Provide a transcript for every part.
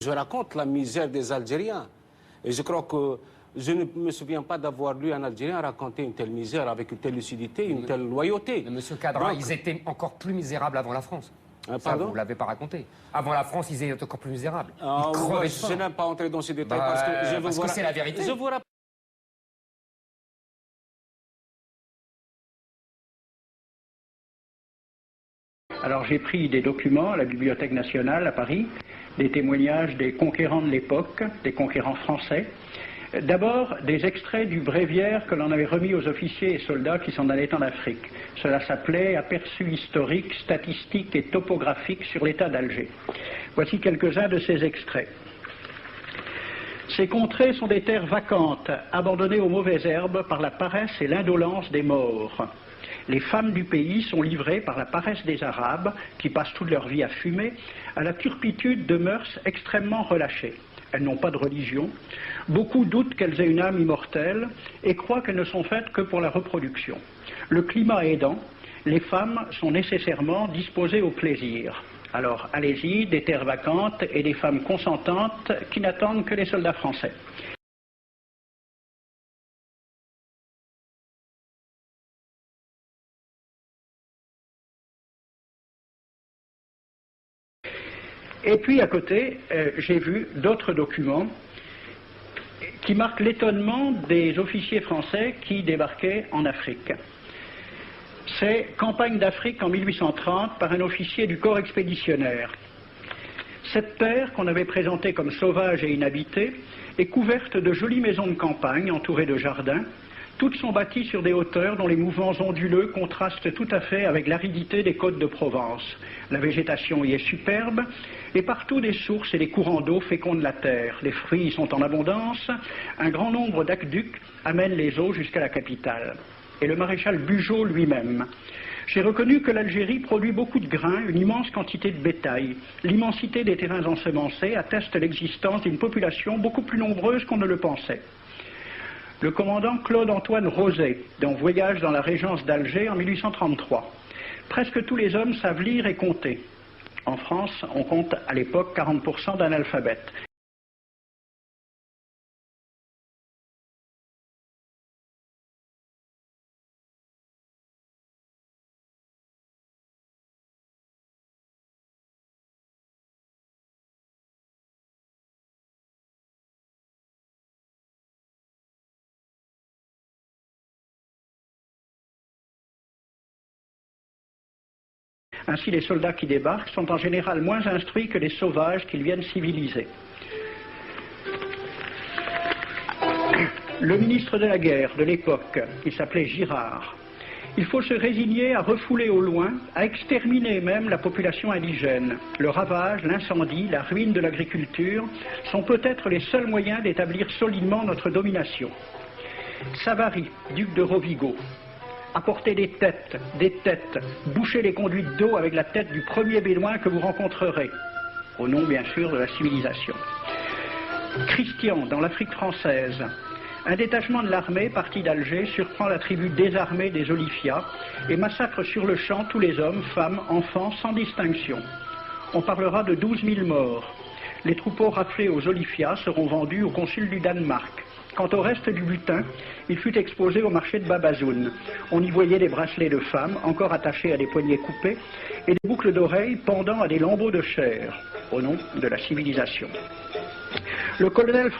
Je raconte la misère des Algériens. Et je crois que je ne me souviens pas d'avoir lu un Algérien raconter une telle misère avec une telle lucidité, une telle loyauté. Mais Monsieur Cadra, ils étaient encore plus misérables avant la France. Ça, vous ne l'avez pas raconté. Avant la France, ils étaient encore plus misérables. Ils crevaient de faim. Je n'aime pas entrer dans ces détails parce que c'est la vérité. Je vous rappelle. Alors j'ai pris des documents à la Bibliothèque nationale à Paris, des témoignages des conquérants de l'époque, des conquérants français. D'abord, des extraits du bréviaire que l'on avait remis aux officiers et soldats qui s'en allaient en Afrique. Cela s'appelait « Aperçu historique, statistique et topographique sur l'état d'Alger ». Voici quelques-uns de ces extraits. Ces contrées sont des terres vacantes, abandonnées aux mauvaises herbes par la paresse et l'indolence des morts. Les femmes du pays sont livrées par la paresse des Arabes, qui passent toute leur vie à fumer, à la turpitude de mœurs extrêmement relâchées. Elles n'ont pas de religion. Beaucoup doutent qu'elles aient une âme immortelle et croient qu'elles ne sont faites que pour la reproduction. Le climat aidant, les femmes sont nécessairement disposées au plaisir. Alors, allez-y, des terres vacantes et des femmes consentantes qui n'attendent que les soldats français. Et puis à côté, j'ai vu d'autres documents qui marquent l'étonnement des officiers français qui débarquaient en Afrique. C'est Campagne d'Afrique en 1830 par un officier du corps expéditionnaire. Cette terre, qu'on avait présentée comme sauvage et inhabitée, est couverte de jolies maisons de campagne entourées de jardins. Toutes sont bâties sur des hauteurs dont les mouvements onduleux contrastent tout à fait avec l'aridité des côtes de Provence. La végétation y est superbe, et partout des sources et des courants d'eau fécondent la terre. Les fruits y sont en abondance, un grand nombre d'aqueducs amènent les eaux jusqu'à la capitale. Et le maréchal Bugeaud lui-même. J'ai reconnu que l'Algérie produit beaucoup de grains, une immense quantité de bétail. L'immensité des terrains ensemencés atteste l'existence d'une population beaucoup plus nombreuse qu'on ne le pensait. Le commandant Claude-Antoine Roset, dans Voyage dans la régence d'Alger en 1833. Presque tous les hommes savent lire et compter. En France, on compte à l'époque 40% d'analphabètes. Ainsi, les soldats qui débarquent sont en général moins instruits que les sauvages qu'ils viennent civiliser. Le ministre de la guerre de l'époque, il s'appelait Girard. Il faut se résigner à refouler au loin, à exterminer même la population indigène. Le ravage, l'incendie, la ruine de l'agriculture sont peut-être les seuls moyens d'établir solidement notre domination. Savary, duc de Rovigo. Apportez des têtes, bouchez les conduites d'eau avec la tête du premier bédouin que vous rencontrerez, au nom bien sûr de la civilisation. Christian, dans l'Afrique française, un détachement de l'armée parti d'Alger surprend la tribu désarmée des Olifia et massacre sur le champ tous les hommes, femmes, enfants, sans distinction. On parlera de 12 000 morts. Les troupeaux raflés aux Olifia seront vendus au consul du Danemark. Quant au reste du butin, il fut exposé au marché de Babazoun. On y voyait des bracelets de femmes, encore attachés à des poignets coupés, et des boucles d'oreilles pendant à des lambeaux de chair, au nom de la civilisation. Le colonel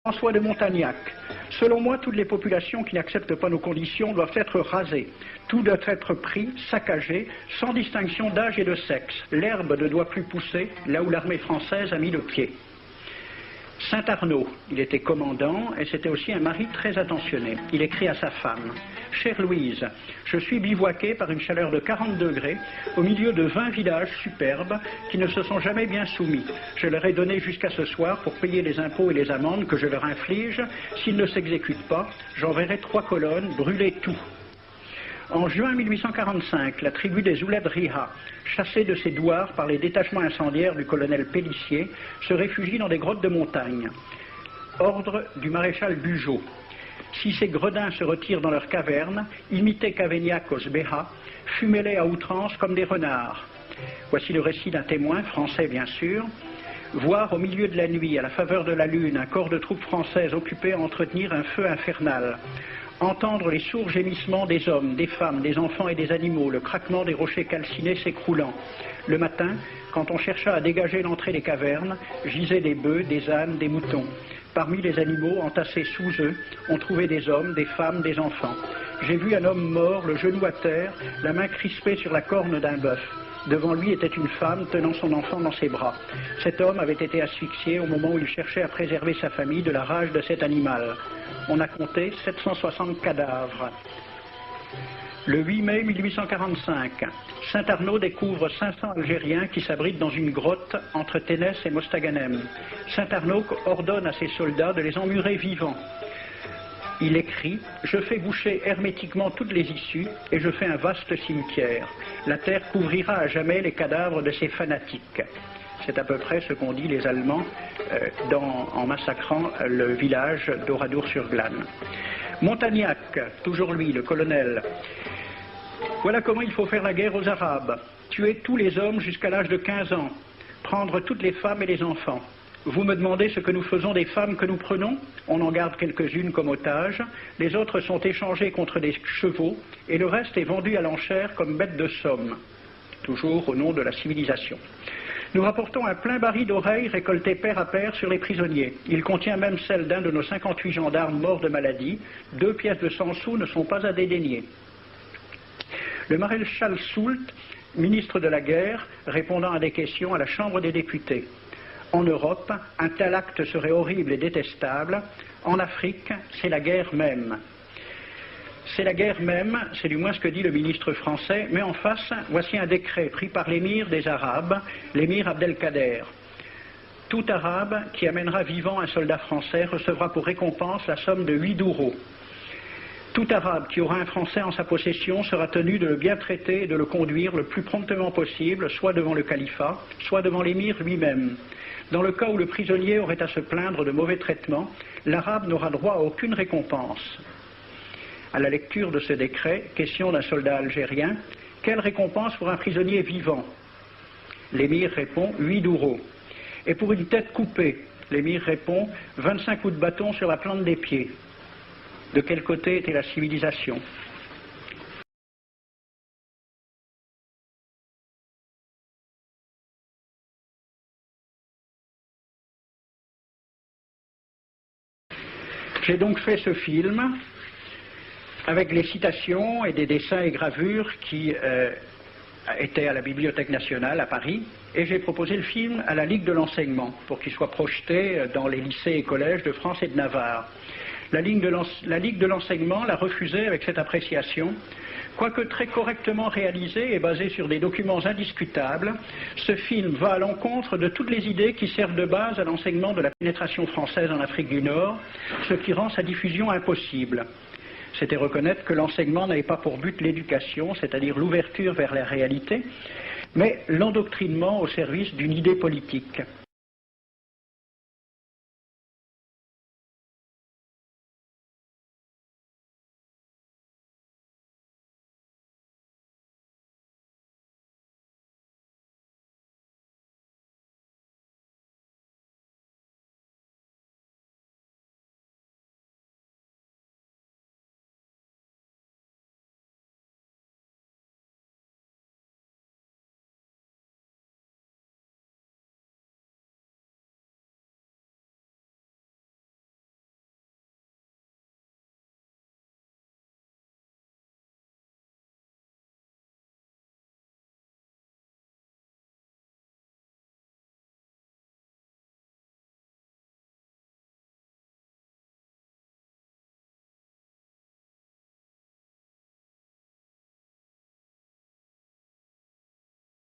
François de Montagnac. Selon moi, toutes les populations qui n'acceptent pas nos conditions doivent être rasées. Tout doit être pris, saccagé, sans distinction d'âge et de sexe. L'herbe ne doit plus pousser là où l'armée française a mis le pied. Saint-Arnaud, il était commandant et c'était aussi un mari très attentionné. Il écrit à sa femme: « Chère Louise, je suis bivouaqué par une chaleur de 40 degrés au milieu de 20 villages superbes qui ne se sont jamais bien soumis. Je leur ai donné jusqu'à ce soir pour payer les impôts et les amendes que je leur inflige. S'ils ne s'exécutent pas, j'enverrai 3 colonnes brûler tout. » En juin 1845, la tribu des Ouled Riha, chassée de ses douars par les détachements incendiaires du colonel Pélissier, se réfugie dans des grottes de montagne. Ordre du maréchal Bugeaud. Si ces gredins se retirent dans leurs cavernes, imitez Cavaignac Béha, fumez-les à outrance comme des renards. Voici le récit d'un témoin, français bien sûr. Voir au milieu de la nuit, à la faveur de la lune, un corps de troupes françaises occupé à entretenir un feu infernal. Entendre les sourds gémissements des hommes, des femmes, des enfants et des animaux, le craquement des rochers calcinés s'écroulant. Le matin, quand on chercha à dégager l'entrée des cavernes, gisaient des bœufs, des ânes, des moutons. Parmi les animaux, entassés sous eux, on trouvait des hommes, des femmes, des enfants. J'ai vu un homme mort, le genou à terre, la main crispée sur la corne d'un bœuf. Devant lui était une femme tenant son enfant dans ses bras. Cet homme avait été asphyxié au moment où il cherchait à préserver sa famille de la rage de cet animal. On a compté 760 cadavres. Le 8 mai 1845, Saint-Arnaud découvre 500 Algériens qui s'abritent dans une grotte entre Ténès et Mostaganem. Saint-Arnaud ordonne à ses soldats de les emmurer vivants. Il écrit « Je fais boucher hermétiquement toutes les issues et je fais un vaste cimetière. La terre couvrira à jamais les cadavres de ces fanatiques. » C'est à peu près ce qu'ont dit les Allemands en massacrant le village d'Oradour-sur-Glane. Montagnac, toujours lui, le colonel. Voilà comment il faut faire la guerre aux Arabes. Tuer tous les hommes jusqu'à l'âge de 15 ans. Prendre toutes les femmes et les enfants. Vous me demandez ce que nous faisons des femmes que nous prenons? On en garde quelques-unes comme otages. Les autres sont échangées contre des chevaux et le reste est vendu à l'enchère comme bête de somme. Toujours au nom de la civilisation. Nous rapportons un plein baril d'oreilles récolté pair à pair sur les prisonniers. Il contient même celle d'un de nos 58 gendarmes morts de maladie. 2 pièces de 100 sous ne sont pas à dédaigner. Le maréchal Soult, ministre de la guerre, répondant à des questions à la Chambre des députés. En Europe, un tel acte serait horrible et détestable. En Afrique, c'est la guerre même. C'est la guerre même, c'est du moins ce que dit le ministre français, mais en face, voici un décret pris par l'émir des Arabes, l'émir Abdelkader. Tout Arabe qui amènera vivant un soldat français recevra pour récompense la somme de 8 douros. Tout Arabe qui aura un Français en sa possession sera tenu de le bien traiter et de le conduire le plus promptement possible, soit devant le califat, soit devant l'émir lui-même. Dans le cas où le prisonnier aurait à se plaindre de mauvais traitements, l'Arabe n'aura droit à aucune récompense. À la lecture de ce décret, question d'un soldat algérien, quelle récompense pour un prisonnier vivant? L'émir répond 8 douros. Et pour une tête coupée, l'émir répond 25 coups de bâton sur la plante des pieds. De quel côté était la civilisation? J'ai donc fait ce film avec les citations et des dessins et gravures qui étaient à la Bibliothèque nationale à Paris, et j'ai proposé le film à la Ligue de l'enseignement pour qu'il soit projeté dans les lycées et collèges de France et de Navarre. La Ligue de l'enseignement l'a refusé avec cette appréciation. Quoique très correctement réalisé et basé sur des documents indiscutables, ce film va à l'encontre de toutes les idées qui servent de base à l'enseignement de la pénétration française en Afrique du Nord, ce qui rend sa diffusion impossible. C'était reconnaître que l'enseignement n'avait pas pour but l'éducation, c'est-à-dire l'ouverture vers la réalité, mais l'endoctrinement au service d'une idée politique.